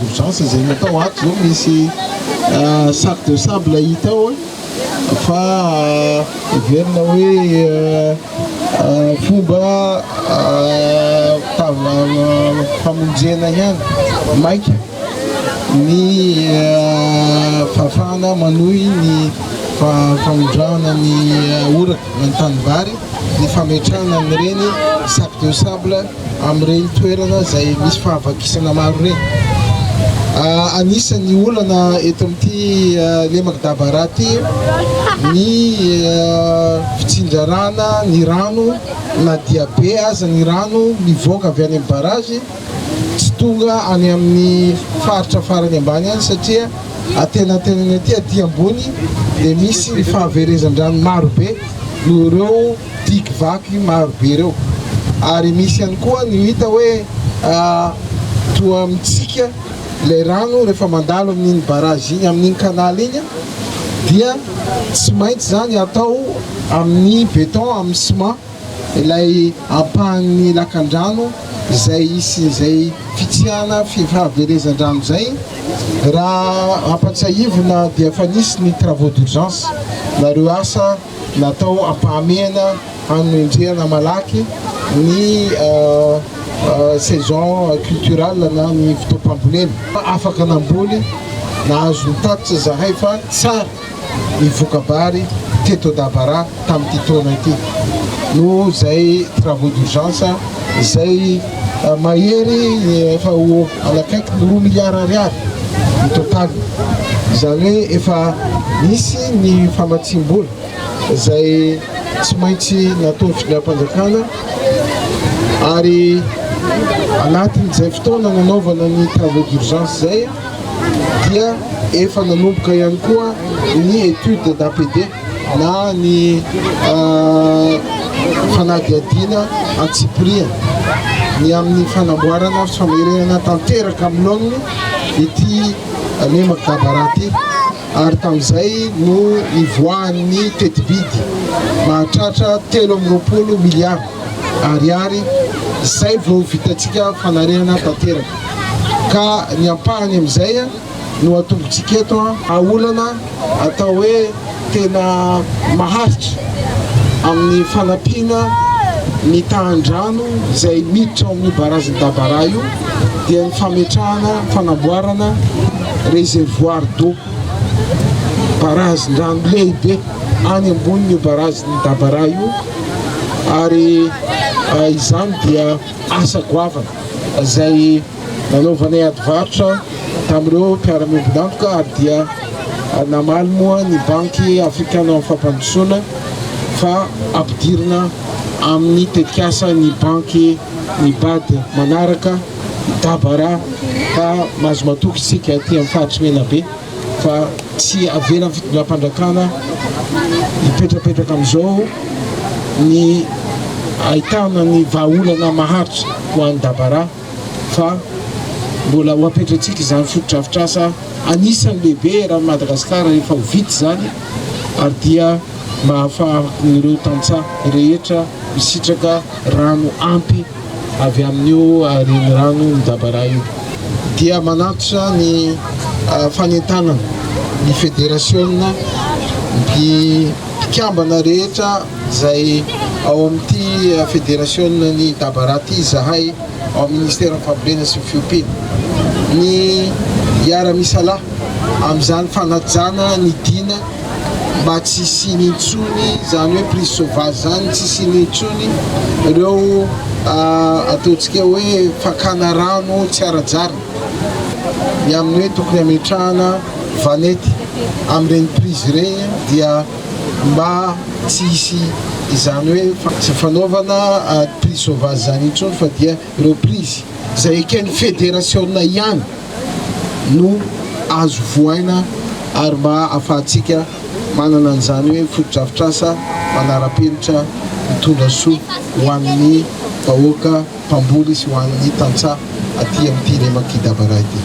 d'urgence zay natao ato zao misy sac de sable hita ao fa verina hoe fomba famonjena ihany maika ny fafana manohy ny famondrana ny oraka ny tanimbary ny fametrahana n'ireny sac de sable amin'ireny toerana zay misy fahavakisana maro reny. Anisan'ny olana eto amin'ity Lemaka Dabara ty ny fitsindrarana ny rano na diabe aza ny rano mivoaka avy any amin'ny barazy tsy tonga any amin'ny faritra farany ambany any satria atenatenany aty aty ambony dia misy ny fahaverezan-drano marobe no ireo dikivaky marobe ireo. Ary misy ihany koa ny hita hoe toa mitsika le rano rehefa mandalo amin'iny barazy iny amin'iny kanaly iny dia tsy maintsy zany atao amin'ny béton amin'ny ciment ilay ampahan'ny lakan-drano zay isy zay fitsihana fahaverezan-drano zay. Raha ampatsahivina dia efa nisy ny travaux d'urgence nareo asa natao ampahamehana hanomendrehana malaky ny saison culturelle na ny fotoam-pambolena afaka namboly nahazo nitatitra zahay fa tsara ny Voka-Bary teto Dabara tamin'ity taona ity no zay travaux d'urgence zay mahery efa alakaiky 2 milliards ariary ny total. Izany hoe efa nisy ny famatsim-bola zay tsy maintsy natao fitondram-panjakana ary anatin'izay fotoana nanaovana ny travaux d'urgence zay dia efa nanomboka ihany koa ny étude d'APD na ny fanadiadina antsipria ny amin'ny fanamboarana famerenana tanteraka amin'olony ity Lemaka Dabara ty. Ary tamin'izay no nivoahan'ny tetibidy mahatratra 320 milliards ariary zay vao vitantsika Fanarenana tanteraka ka ny ampahany amin'izay no atombotsika eto aolana atao hoe tena maharitra amin'ny fanampiana ny tahan-drano zay miditra amin'ny barazin'ny Dabara io dia ny fametrahana fanamboarana réservoir d'eau barazin-drano lehibe any ambony barazin'ny Dabara io. Ary izany dia asa goavana zay nanaovanay ady varotra tamin'ireo mpiara-miombonantoka ary dia namaly moa ny banky afrikana amin'ny fampandrosoana fa ampidirina amin'ny tetikasa ny banky ny bady manaraka Dabara ka mahazo matoky isika aty amin'ny faritry Menabe fa tsy avela amin'ny fitondram-panjakana hipetrapetraka amin'izao ny ahitana ny vahaolana maharitra ho an'ny Dabara fa mbola ho apetratsika izany fotodrafitr'asa anisan'ny lehibe raha Madagasikara rehefa ho vita zany ary dia mahafahan'ireo tantsaha rehetra misitraka rano ampy avy amin'io reny rano ny Dabara io. Dia manatitra ny fanentanana ny fédération ny mpikambana rehetra zay ao amin'ity fédération ny Dabara ty zahay ao ministère ny fambolena sy fiompiana ny hiara-misalahy amin'izany fanajana ny dina mba tsy siny intsony zany hoe prise sauvage zany tsy siny intsony ireo ataontsika hoe fakana rano tsy ara-jara ny amin'ny hoe tokony ametrahana vanety amin'ireny prise ireny dia mba tsy hisy izany hoe tsy fanaovana prise sauvage zany intsony fa dia ireo prise zay eken'ny fédération ihany no azo voaina ary mba ahafahantsika manana an'izany hoe fotodrafitr'asa manara-penitra mitondra soa ho an'ny vahoaka mpamboly sy ho an'ny tantsaha aty amin'ity Lemaka Dabara ity.